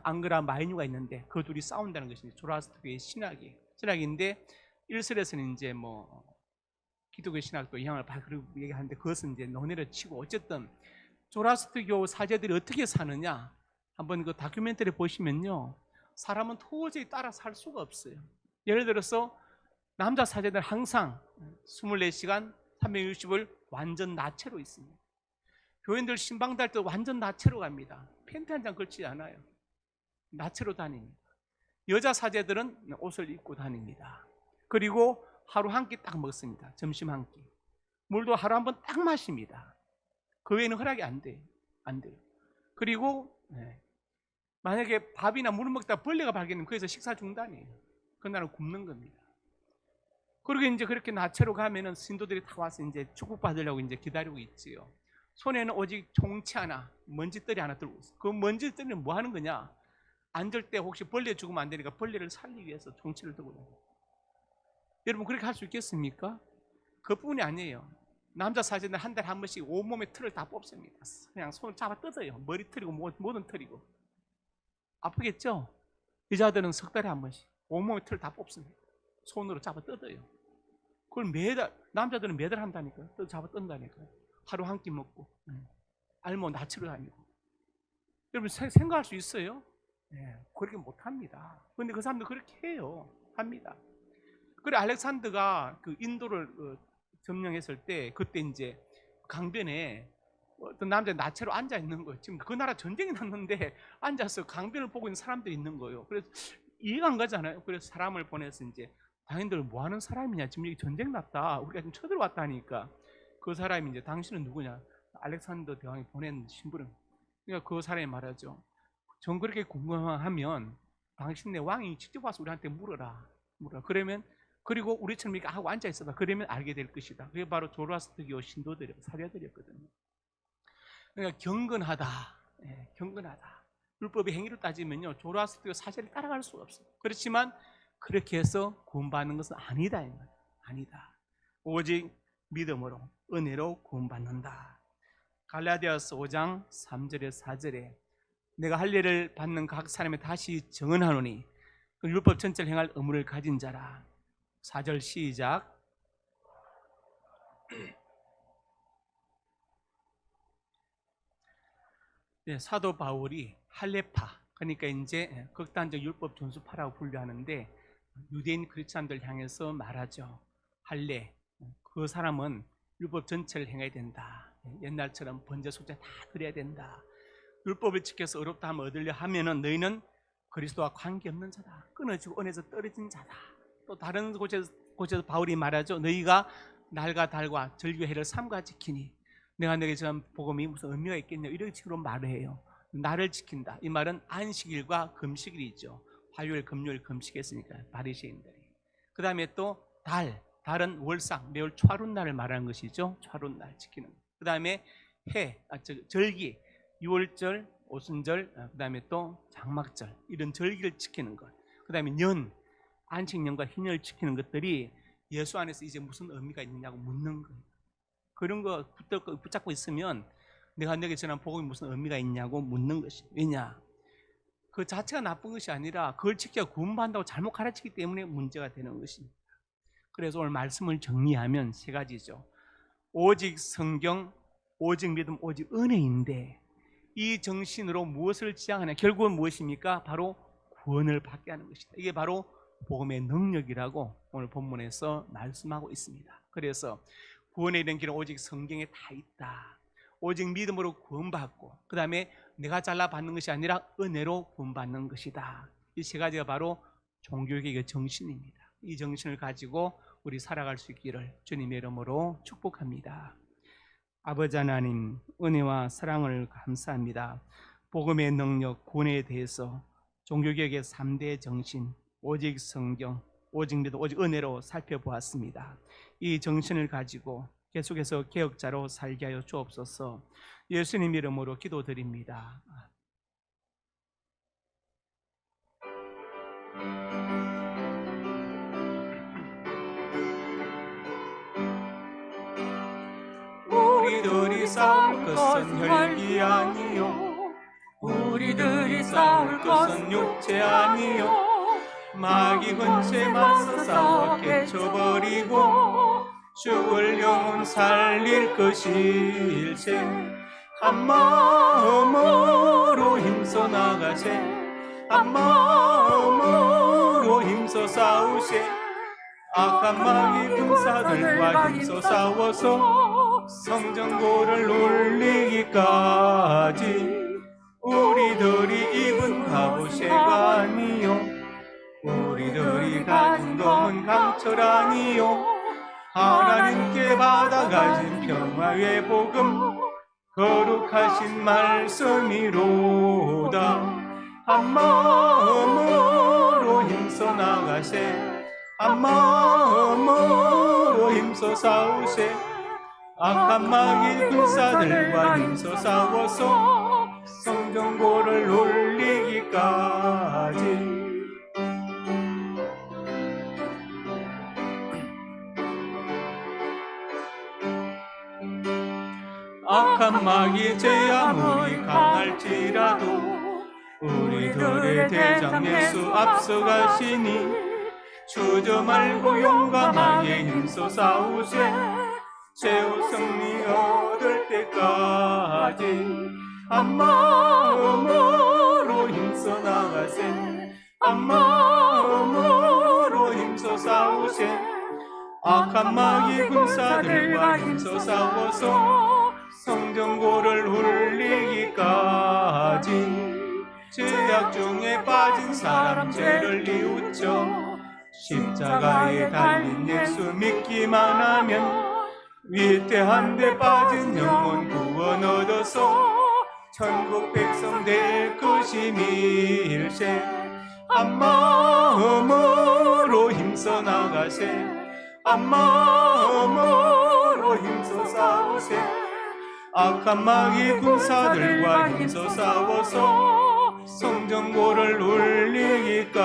앙그라 마이뉴가 있는데 그 둘이 싸운다는 것이 조로아스터교의 신학인데 일설에서는 이제 뭐 기독교 신학도 영향을 받고 얘기하는데 그것은 이제 논의를 치고 어쨌든 조로아스터교 사제들이 어떻게 사느냐 한번 그 다큐멘터리 보시면요 사람은 도저히 따라 살 수가 없어요. 예를 들어서 남자 사제들 항상 24시간 360을 완전 나체로 있습니다. 교인들 신방달 때 완전 나체로 갑니다. 팬티 한 장 걸치지 않아요. 나체로 다닙니다. 여자 사제들은 옷을 입고 다닙니다. 그리고 하루 한 끼 딱 먹습니다. 점심 한 끼. 물도 하루 한 번 딱 마십니다. 그 외에는 허락이 안 돼요. 그리고 만약에 밥이나 물을 먹다 벌레가 발견되면 거기서 식사 중단이에요. 그날은 굶는 겁니다. 그리고 이제 그렇게 나체로 가면은 신도들이 다 와서 이제 축복받으려고 이제 기다리고 있지요. 손에는 오직 종치 하나, 먼지떨이 하나 들고 있어요. 그 먼지떨이는 뭐 하는 거냐? 앉을 때 혹시 벌레 죽으면 안 되니까 벌레를 살리기 위해서 종치를 들고 다녀요. 여러분 그렇게 할 수 있겠습니까? 그뿐이 아니에요. 남자 사제는 한 달에 한 번씩 온몸에 털을 다 뽑습니다. 그냥 손을 잡아 뜯어요. 머리 털이고 모든 털이고. 아프겠죠? 여자들은 석 달에 한 번씩 온몸에 털을 다 뽑습니다. 손으로 잡아 뜯어요. 그걸 매달, 남자들은 매달 한다니까요. 잡아 뜯는다니까요. 하루 한 끼 먹고 알모 나치로 다니고. 여러분 생각할 수 있어요? 그렇게 못합니다. 그런데 그 사람들 그렇게 해요. 합니다. 그래 알렉산더가 그 인도를 점령했을 때 그때 이제 강변에 어떤 남자 나체로 앉아 있는 거예요. 지금 그 나라 전쟁이 났는데 앉아서 강변을 보고 있는 사람들이 있는 거예요. 그래서 이해가 안 가잖아요. 그래서 사람을 보내서 이제 당신들 뭐 하는 사람이냐? 지금 여기 전쟁 났다. 우리가 지금 쳐들어왔다니까. 그 사람이 이제 당신은 누구냐? 알렉산더 대왕이 보낸 신부름. 그러니까 그 사람이 말하죠. 전 그렇게 궁금하면 당신네 왕이 직접 와서 우리한테 물어라. 그러면 그리고 우리처럼 이렇게 하고 앉아 있어봐. 그러면 알게 될 것이다. 그게 바로 조로아스터교 신도들이고 사제들이었거든요. 그러니까 경건하다. 경건하다. 율법의 행위로 따지면요, 조로아스터교 사실을 따라갈 수가 없어요. 그렇지만 그렇게 해서 구원받는 것은 아니다 이 말이에요. 아니다. 오직 믿음으로 은혜로 구원받는다. 갈라디아서 5장 3절에 4절에 내가 할례를 받는 각 사람에 다시 정언하노니 그 율법 전체를 행할 의무를 가진 자라. 4절 시작. 네, 사도 바울이 할례파, 그러니까 이제 극단적 율법 준수파라고 분류하는데 유대인 크리스찬들 향해서 말하죠. 할례, 그 사람은 율법 전체를 행해야 된다. 옛날처럼 번제 속죄 다 드려야 된다. 율법을 지켜서 의롭다 하면 얻으려 하면은 너희는 그리스도와 관계없는 자다. 끊어지고 은혜에서 떨어진 자다. 또 다른 곳에서 바울이 말하죠. 너희가 날과 달과 절기와 해를 삼가 지키니 내가 너에게 전한 복음이 무슨 의미가 있겠냐, 이런 식으로 말을 해요. 나를 지킨다. 이 말은 안식일과 금식일이죠. 화요일, 금요일 금식했으니까 바리새인들이. 그 다음에 또 달은 월상, 매월 초하룻날을 말하는 것이죠. 초하룻날 지키는. 그 다음에 절기, 유월절, 오순절, 그 다음에 또 장막절, 이런 절기를 지키는 것. 그 다음에 안식년과 희년을 지키는 것들이 예수 안에서 이제 무슨 의미가 있느냐고 묻는 거예요. 그런 거 붙잡고 있으면 내가 너에게 전한 복음이 무슨 의미가 있냐고 묻는 것이. 왜냐? 그 자체가 나쁜 것이 아니라 그걸 지켜 구원받는다고 잘못 가르치기 때문에 문제가 되는 것입니다. 그래서 오늘 말씀을 정리하면 세 가지죠. 오직 성경, 오직 믿음, 오직 은혜인데 이 정신으로 무엇을 지향하냐? 결국은 무엇입니까? 바로 구원을 받게 하는 것이다. 이게 바로 복음의 능력이라고 오늘 본문에서 말씀하고 있습니다. 그래서 구원에 이른 길은 오직 성경에 다 있다. 오직 믿음으로 구원받고 그 다음에 내가 잘라 받는 것이 아니라 은혜로 구원받는 것이다. 이 세 가지가 바로 종교개혁의 정신입니다. 이 정신을 가지고 우리 살아갈 수 있기를 주님의 이름으로 축복합니다. 아버지 하나님, 은혜와 사랑을 감사합니다. 복음의 능력, 구원에 대해서 종교개혁의 3대 정신, 오직 성경, 오직 믿음, 오직 은혜로 살펴보았습니다. 이 정신을 가지고 계속해서 개혁자로 살게 하여 주옵소서. 예수님 이름으로 기도드립니다. 우리들이 싸울 것은 혈기 아니요, 우리들이 싸울 것은 육체 아니요, 마귀 혼세 맞서 싸워 깨쳐버리고 죽을 영혼 살릴 것일세. 한 마음으로 힘써 나가세, 한 마음으로 힘써 싸우세. 악한 마귀 군사들과 힘써 싸워서 성전고를 올리기까지 우리들이 입은 갑옷새가 아니요, 우리들이 가진 검은 강철 아니요, 하나님께 받아가진 평화의 복음 거룩하신 말씀이로다. 한 마음으로 힘써 나가세, 한 마음으로 힘써 싸우세. 악한 마귀 군사들과 힘써 싸워서 성전고를 올리기까지. 악한 마귀 죄 아무리 강할지라도 우리들의 대장 예수 앞서가시니 주저 말고 용감하게 힘써 싸우세. 최후 승리 얻을 때까지 한 마음으로 힘써 나가세, 한 마음으로 힘써 싸우세. 악한 마귀 군사들과 힘써 싸워서 성전고를 올리기까지. 죄악 중에 빠진 사람 죄를 뉘우쳐 십자가에 달린 예수 믿기만 하면 위태한 데 빠진 영혼 구원 얻어서 천국 백성 될 것임일세. 한 마음으로 힘써 나가세, 한 마음으로 힘써 싸우세. 악한 마귀 군사들과 힘써 싸워서 성전고를 울리기까지.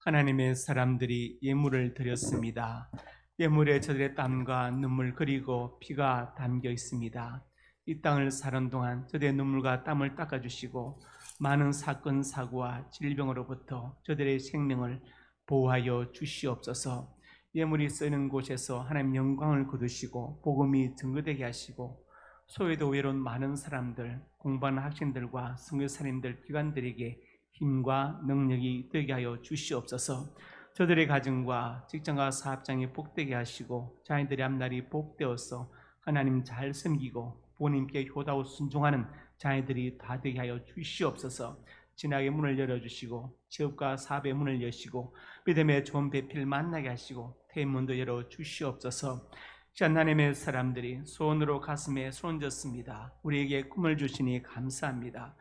하나님의 사람들이 예물을 드렸습니다. 예물에 저들의 땀과 눈물 그리고 피가 담겨 있습니다. 이 땅을 사는 동안 저들의 눈물과 땀을 닦아주시고 많은 사건 사고와 질병으로부터 저들의 생명을 보호하여 주시옵소서. 예물이 쓰이는 곳에서 하나님 영광을 거두시고 복음이 증거되게 하시고 소외도 외로운 많은 사람들, 공부하는 학생들과 선교사님들, 기관들에게 힘과 능력이 되게 하여 주시옵소서. 저들의 가정과 직장과 사업장이 복되게 하시고 자녀들의 앞날이 복되어서 하나님 잘 섬기고 부모님께 효다고 순종하는 자녀들이 다 되게 하여 주시옵소서. 진학의 문을 열어주시고 취업과 사업의 문을 여시고 믿음의 좋은 배필 만나게 하시고 태문도 열어 주시옵소서. 하나님의 사람들이 소원으로 가슴에 손 얹었습니다. 우리에게 꿈을 주시니 감사합니다.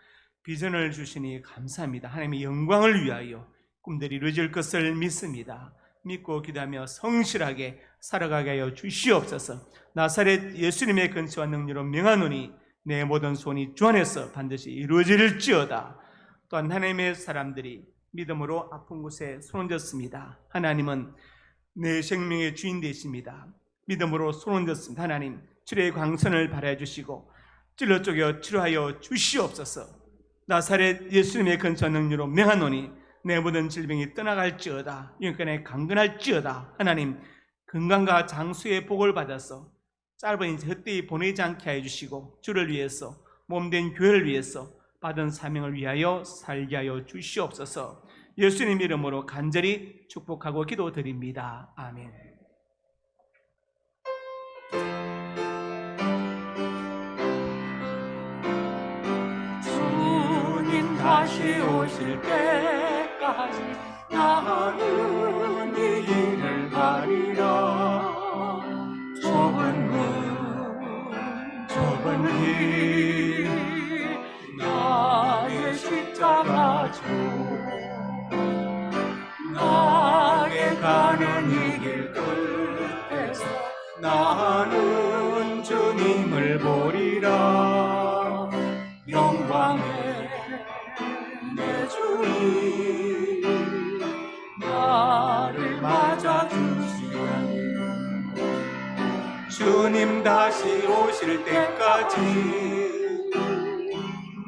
비전을 주시니 감사합니다. 하나님의 영광을 위하여 꿈들이 이루어질 것을 믿습니다. 믿고 기도하며 성실하게 살아가게 하여 주시옵소서. 나사렛 예수님의 근처와 능력으로 명하노니 내 모든 소원이 주 안에서 반드시 이루어질지어다. 또한 하나님의 사람들이 믿음으로 아픈 곳에 손 얹었습니다. 하나님은 내 생명의 주인 되십니다. 믿음으로 손 얹었습니다. 하나님 치료의 광선을 발하여 주시고 찔러 쪼개 치료하여 주시옵소서. 나사렛 예수님의 근처와 능력으로 명하노니 내 모든 질병이 떠나갈지어다. 영권에 강건할지어다. 하나님 건강과 장수의 복을 받아서 짧은 헛되이 보내지 않게 해주시고 주를 위해서 몸된 교회를 위해서 받은 사명을 위하여 살게 하여 주시옵소서. 예수님 이름으로 간절히 축복하고 기도드립니다. 아멘. 주님 다시 오실 때까지 나는 이 길을 가리라. 좁은 길 나의 십자가 주 나게 가는 이 길 끝에서 나는 주님을 보리라. 영광의 내 주님 나를 맞아주시오. 주님 다시 오실 때까지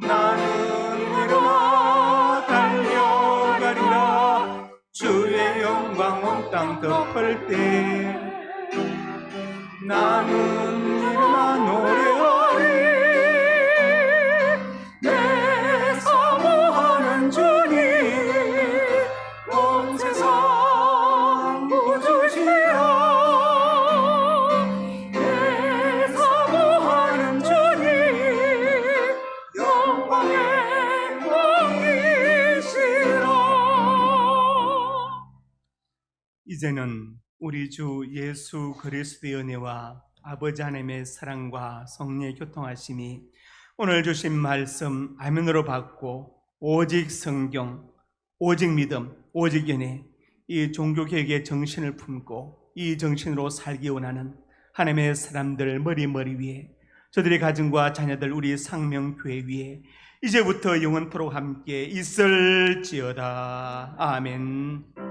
나는 일어나 달려가리라. 주의 영광 온 땅 덮을 때 나는 일어나 노래하리. 내 사모하는 주님 온 세상 구주시라. 이제는 우리 주 예수 그리스도의 은혜와 아버지 하나님의 사랑과 성령의 교통하심이 오늘 주신 말씀 아멘으로 받고 오직 성경, 오직 믿음, 오직 연애, 이 종교개혁의 정신을 품고 이 정신으로 살기 원하는 하나님의 사람들 머리 위에 저들의 가정과 자녀들 우리 상명교회 위에 이제부터 영원토록 함께 있을지어다. 아멘.